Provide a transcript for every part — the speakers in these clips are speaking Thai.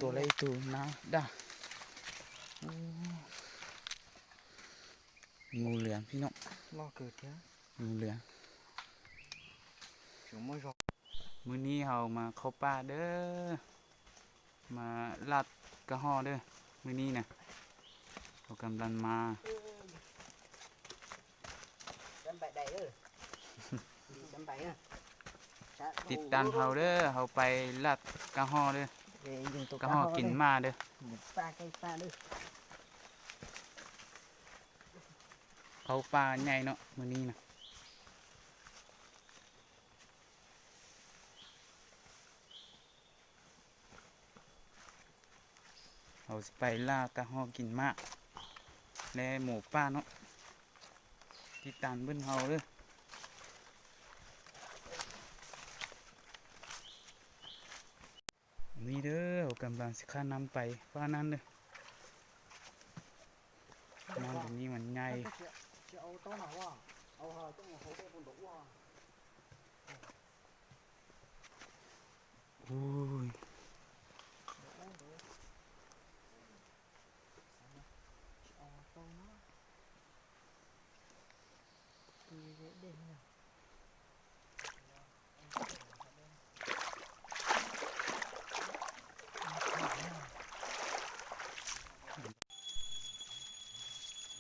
ตัวอะไรตัวน้าด่างูเหลือมพี่น้องlo cờ thế งูเหลือม chúng mới rồi มื้อนี้เรามาเข้าป่าเด้อมาลัดกระห่อเด้อมื้อนี้นะเรากำลังมา sắm bậy đầy ơi đi sắm bậy à ติดตามเราเด้อเราไปลัดกระห่อเด้อ về dùng tổ กระห่อกินมาเด้อ pha cây pha đi เขาป่าใหญ่เนาะมื้อนี้นะเราสิไปล่ากระห่อกินมาและหมูป่าเนาะติดตามเบิ่นเฮาเด้อนี่เด้อเรากำลังสิข้าน้ำไปฟ้านั้นเด้อน้ำตรงนี้มันใหญ่ ô tô nào quá ô hờ trong một hộp bún đậu quá โอ้ย ô tô nó đi dễ đêm nè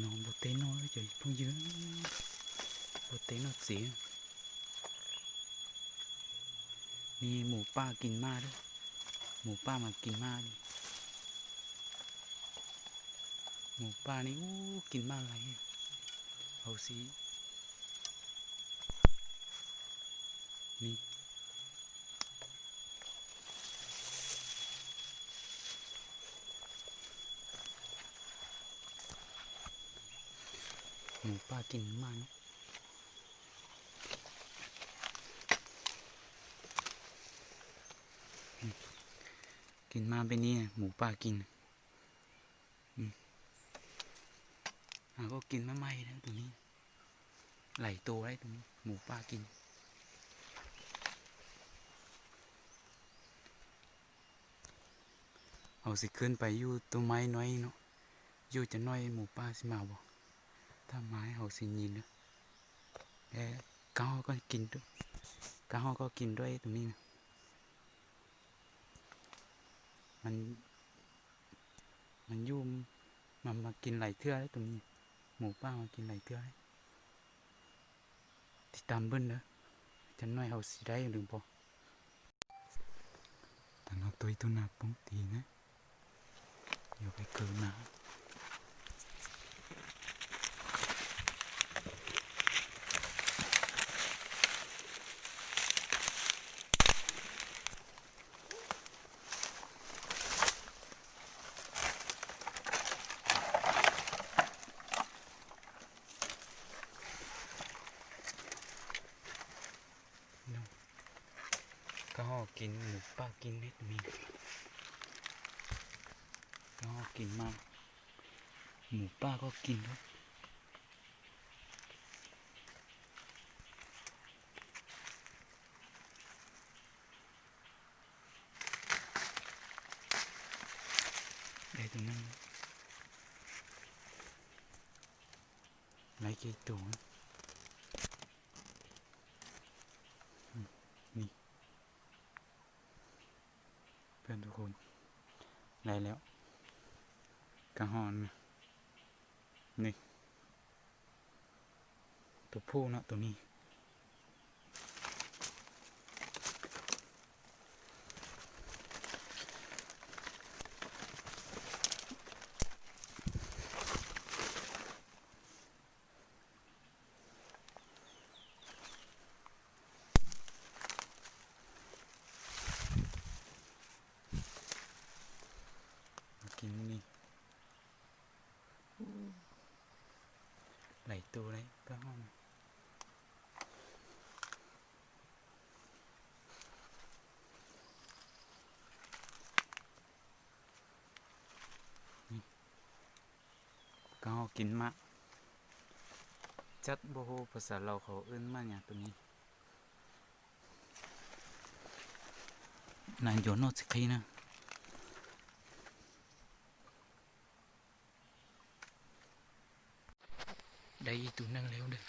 น้องโบเต้น้อยใจพุ่งเยอะโบเต้น้อยเสียนี่หมูป่ากินมาด้วยหมูป่ามากินมาดิหมูป่านี่อู้กินมาอะไรเอาสินี่หมูป่ากินมาเนาะกินมาเป็นนี่หมูป่ากินก็กินมาใหม่แล้วตรงนี้ไหลตัวได้ตรงนี้หมูป่ากินเอาสิขึ้นไปอยู่ต้นไม้น้อยเนาะอยู่จะน้อยหมูป่าสิมาบ่ถ้าไม้เอาสิยินเนาะแต่กาก็กินด้วยกาก็กินด้วยตรงนี้นะมันยุ่มมันมากินไหลเทื่อได้ตรงนี้หมูป่ามากินไหลเทื่อได้ติดตามเบิ้ลเนอะจะน้อยเอาสิได้หรือเปล่าแต่เราตัวหนาป้องตีนะอย่าไปเกินนะก็ห่อกินหมูป่ากินนิดมีก็ห่อกินมากหมูป่าก็กินด้วยได้ตรงนั้นไรกี่ตัวนี่เพื่อนทุกคนได้แล้วกระหอนนี่ตัวผู้เนาะตัวนี้กินนี่ไหลตัวเลยก็ห้องนี่ก็ห้องกินมะจัดโบโฮภาษาเราเขาเอื้นมาอย่างตัวนี้นายโยนโนสิคีนะ ได้อีกตัวนึงแล้วเด้อ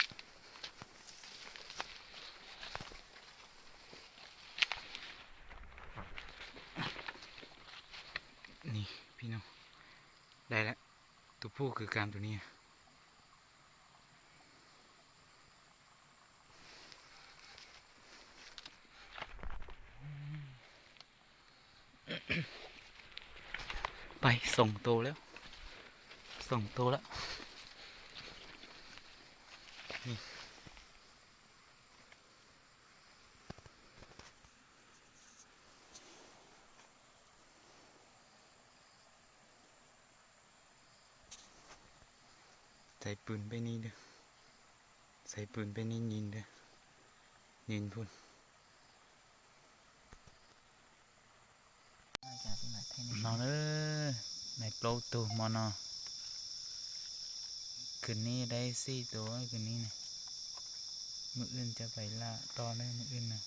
นี่พี่น้องได้แล้วตัวผู้คือการตัวนี้ไปส่งตัวแล้วส่งตัวแล้วนี่ใส่ปืนไปนี่เด้อใส่ปืนไปนี่ยิงเด้อยิงพุ่น nó nữa này lâu tù mà nó cứ ní đây xí tù ấy cứ ní này mực in cho phải là to đấy mực in này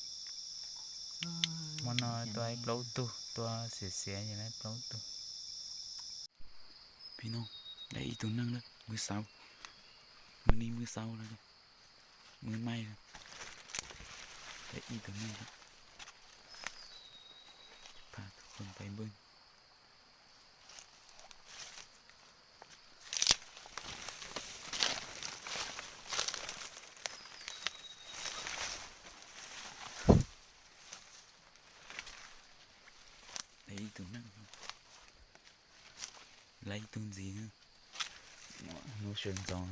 mà nó tôi lâu tù tôi xẻ như này lâu tù pino đây tù nâng đấy mưa sau mưa ní mưa sau rồi mưa may rồi đây tù nâng đấy phạt không phải bưng lấy tụi nó lấy tụi gì nữa nó sườn giòn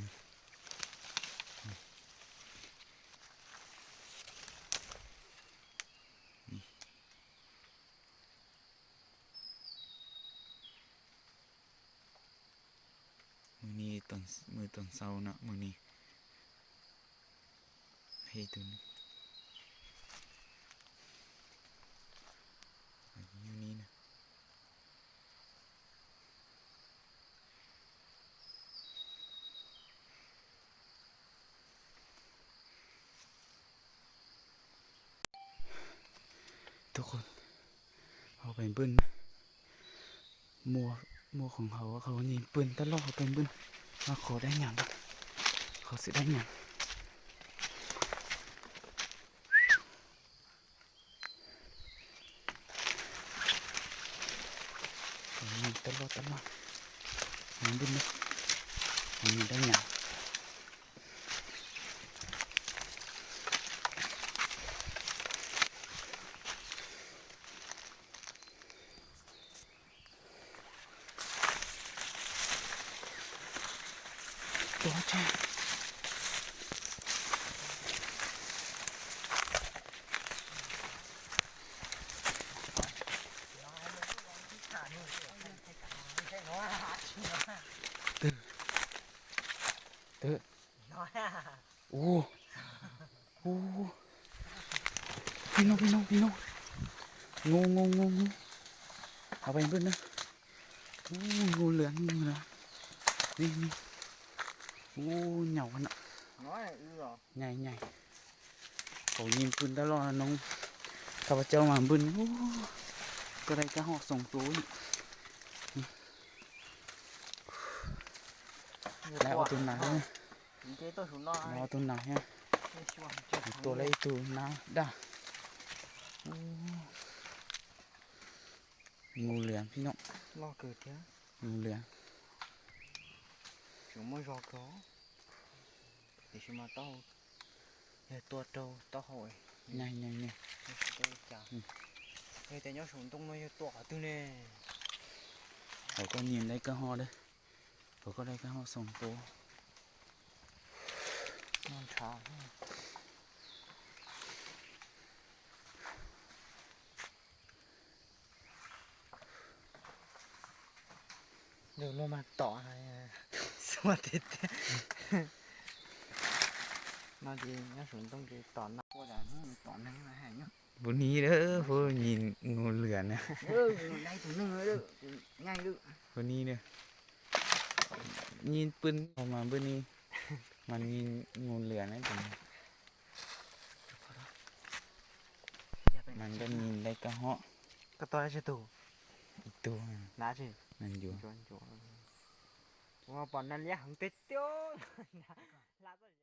mười tuần sau nọ mười nì hay tụi nó như ní nèทุกคนเอาไปบึ้นมัวของเขายิงปืนตลอดเป็นบึ้นมาขอได้หยังเขาสิได้หยังยิงตลอดยิงบึ้นนะยิงได้หยังตัวแช่ตื้อโอ้พี่น้องงูเอาไปเพื่อนนะงูเหลืองงูนะนี่งูเหนียวกันอ่ะใหญ่เขายิงปืนตลอดน้องข้าพเจ้ามาบึ้นก็ได้กระหอกส่งตัวแล้วเอาตัวไหนเอาตัวไหนฮะตัวอะไรตัวน้าด่างูเหลืองพี่น้อง lo cười thế งูเหลือง chúng mới rò có để chúng mà tao tua trâu tao hỏi ใหญ่ tôi chả người ta nhớ xuống tung mới tọa tư nè เขาก็ยิงได้กระหอกเลยเขาก็ได้กระหอกส่งตัว non chả được luôn mà tỏ này sao mà thịt nó gì nhớ xuống tung cái tỏ nó qua đàn nó tỏ năng là hay nhá วันนี้เด้อพวกยิงงูเหลืองนะ đây tụi nó nữa ngay được วันนี้เนี่ยยิงปืนออกมาเมื่อนี้มันยิงงูเหลืองนะจริงมันก็ยิงได้กระหอก cái to chứ tụ อีกตัว lá chứ มันอยู่ chỗ chỗ wow mà bọn nó lẽ hằng tết tiêu là